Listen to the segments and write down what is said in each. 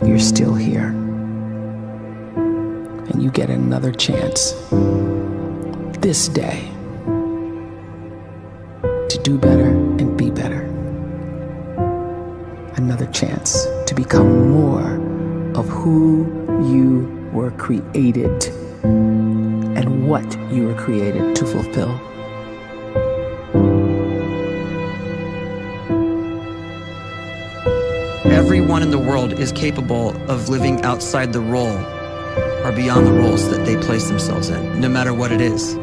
you're still here. And you get another chance this day to do better and be better. Another chance to become more of who you were created and what you were created to fulfill. Everyone in the world is capable of living outside the role or beyond the roles that they place themselves in, no matter what it is.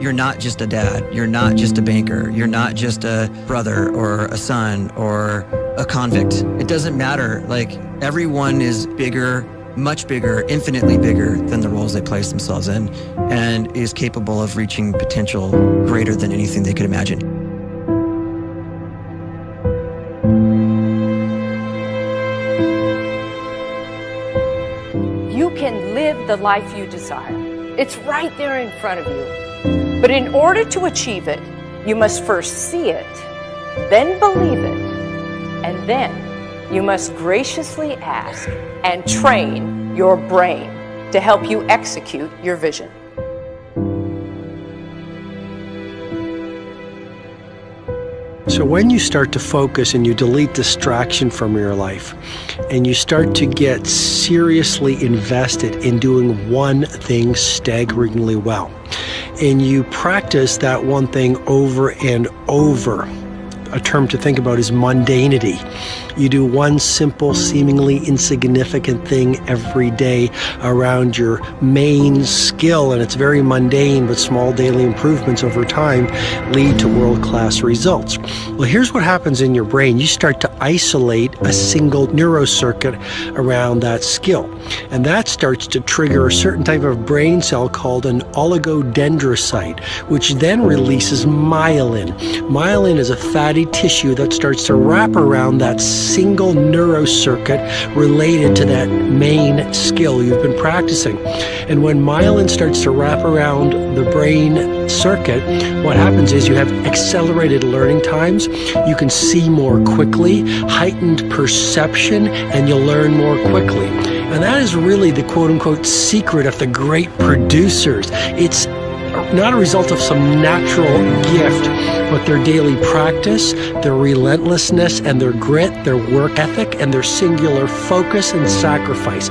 You're not just a dad, you're not just a banker, you're not just a brother or a son or a convict. It doesn't matter. Like, everyone is bigger, much bigger, infinitely bigger than the roles they place themselves in, and is capable of reaching potential greater than anything they could imagine. You can live the life you desire. It's right there in front of you. But in order to achieve it, you must first see it, then believe it, and then you must graciously ask and train your brain to help you execute your vision. So when you start to focus and you delete distraction from your life, and you start to get seriously invested in doing one thing staggeringly well, and you practice that one thing over and over, a term to think about is mundanity. You do one simple, seemingly insignificant thing every day around your main skill, and it's very mundane, but small daily improvements over time lead to world-class results. Well, here's what happens in your brain. You start to isolate a single neurocircuit around that skill, and that starts to trigger a certain type of brain cell called an oligodendrocyte, which then releases myelin. Myelin is a fatty tissue that starts to wrap around that single neurocircuit related to that main skill you've been practicing. And when myelin starts to wrap around the brain circuit, what happens is you have accelerated learning times, you can see more quickly, heightened perception, and you'll learn more quickly. And that is really the quote-unquote secret of the great producers. It's not a result of some natural gift, but their daily practice, their relentlessness and their grit, their work ethic, and their singular focus and sacrifice.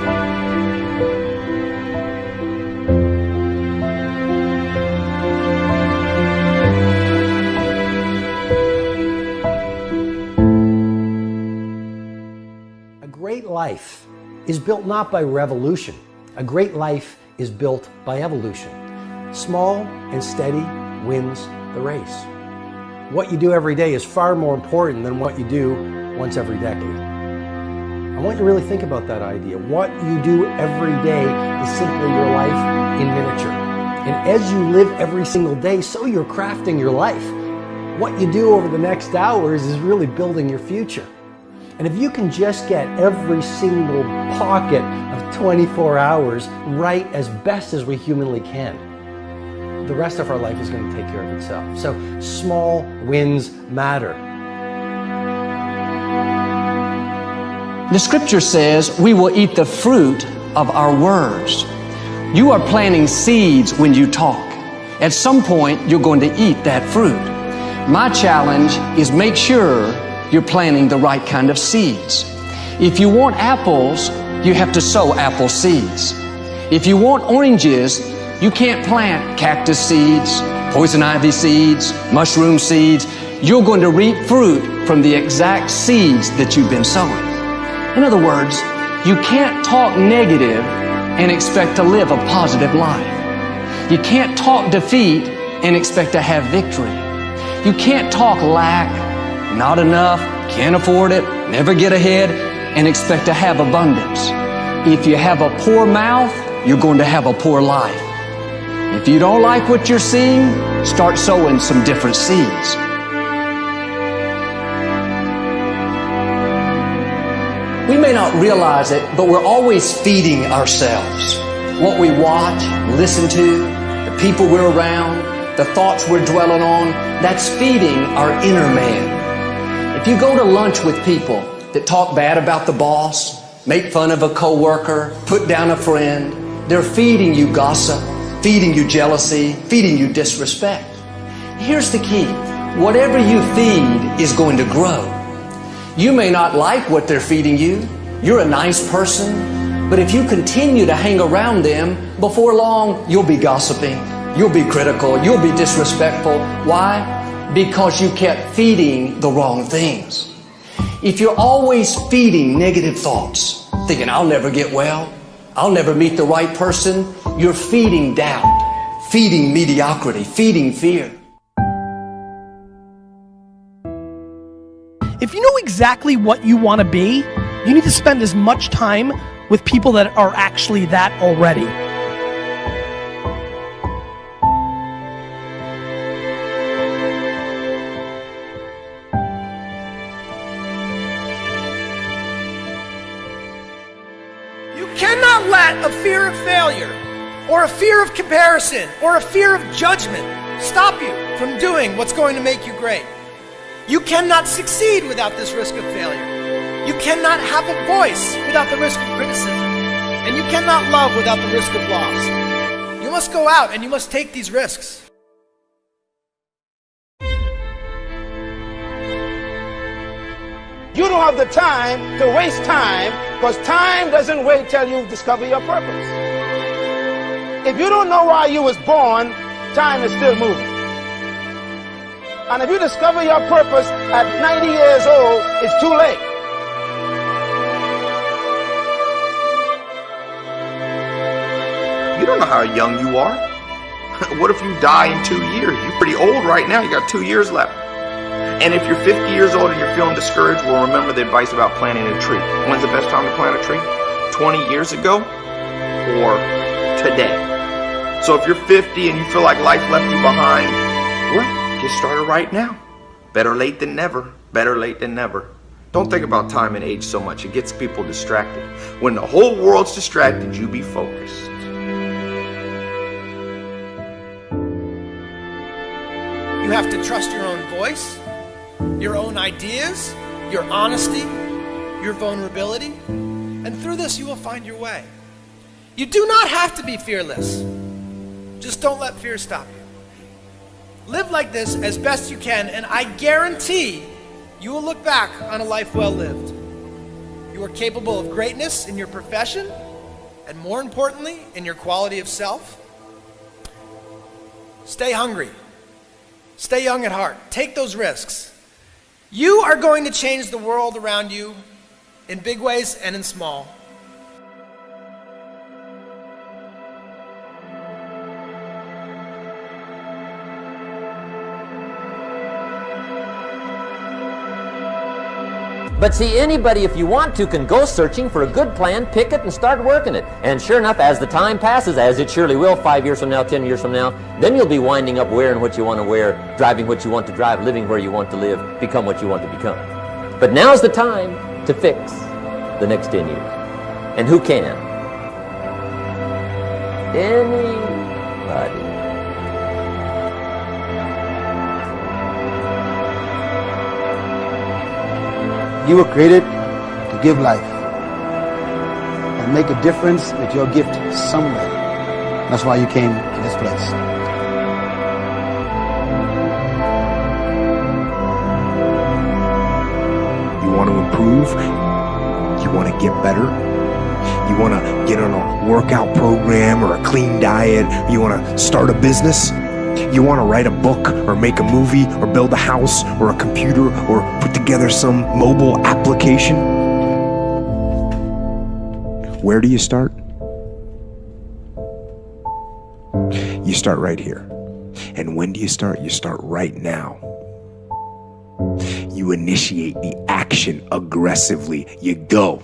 A great life is built not by revolution. A great life is built by evolution. Small and steady wins the race. What you do every day is far more important than what you do once every decade. I want you to really think about that idea. What you do every day is simply your life in miniature. And as you live every single day, so you're crafting your life. What you do over the next hours is really building your future. And if you can just get every single pocket of 24 hours right as best as we humanly can, the rest of our life is going to take care of itself. So small wins matter. The scripture says we will eat the fruit of our words. You are planting seeds when you talk. At some point, you're going to eat that fruit. My challenge is make sure you're planting the right kind of seeds. If you want apples, you have to sow apple seeds. If you want oranges, you can't plant cactus seeds, poison ivy seeds, mushroom seeds. You're going to reap fruit from the exact seeds that you've been sowing. In other words, you can't talk negative and expect to live a positive life. You can't talk defeat and expect to have victory. You can't talk lack, not enough, can't afford it, never get ahead, and expect to have abundance. If you have a poor mouth, you're going to have a poor life. If you don't like what you're seeing, start sowing some different seeds. We may not realize it, but we're always feeding ourselves. What we watch, listen to, the people we're around, the thoughts we're dwelling on, that's feeding our inner man. If you go to lunch with people that talk bad about the boss, make fun of a coworker, put down a friend. They're feeding you gossip, feeding you jealousy, feeding you disrespect. Here's the key. Whatever you feed is going to grow. You may not like what they're feeding you. You're a nice person. But if you continue to hang around them, before long, you'll be gossiping. You'll be critical. You'll be disrespectful. Why? Because you kept feeding the wrong things. If you're always feeding negative thoughts, thinking, I'll never get well, I'll never meet the right person, you're feeding doubt, feeding mediocrity, feeding fear. If you know exactly what you want to be, you need to spend as much time with people that are actually that already. You cannot let a fear of failure, or a fear of comparison, or a fear of judgment stop you from doing what's going to make you great. You cannot succeed without this risk of failure. You cannot have a voice without the risk of criticism. And you cannot love without the risk of loss. You must go out and you must take these risks. You don't have the time to waste time, because time doesn't wait till you discover your purpose. If you don't know why you was born, time is still moving. And if you discover your purpose at 90 years old, it's too late. You don't know how young you are. What if you die in 2 years? You're pretty old right now. You got 2 years left. And if you're 50 years old and you're feeling discouraged, well, remember the advice about planting a tree. When's the best time to plant a tree? 20 years ago or today? So if you're 50 and you feel like life left you behind, well, get started right now. Better late than never. Better late than never. Don't think about time and age so much. It gets people distracted. When the whole world's distracted, you be focused. You have to trust your own voice, your own ideas, your honesty, your vulnerability, and through this you will find your way. You do not have to be fearless. Just don't let fear stop you. Live like this as best you can, and I guarantee you will look back on a life well lived. You are capable of greatness in your profession, and more importantly, in your quality of self. Stay hungry. Stay young at heart. Take those risks. You are going to change the world around you in big ways and in small. But see, anybody, if you want to, can go searching for a good plan, pick it, and start working it. And sure enough, as the time passes, as it surely will 5 years from now, 10 years from now, then you'll be winding up wearing what you want to wear, driving what you want to drive, living where you want to live, become what you want to become. But now's the time to fix the next 10 years. And who can? Anybody. You were created to give life and make a difference with your gift somewhere. That's why you came to this place. You want to improve? You want to get better? You want to get on a workout program or a clean diet? You want to start a business? You want to write a book or make a movie or build a house or a computer or put together some mobile application? Where do you start? You start right here. And when do you start? You start right now. You initiate the action aggressively. You go.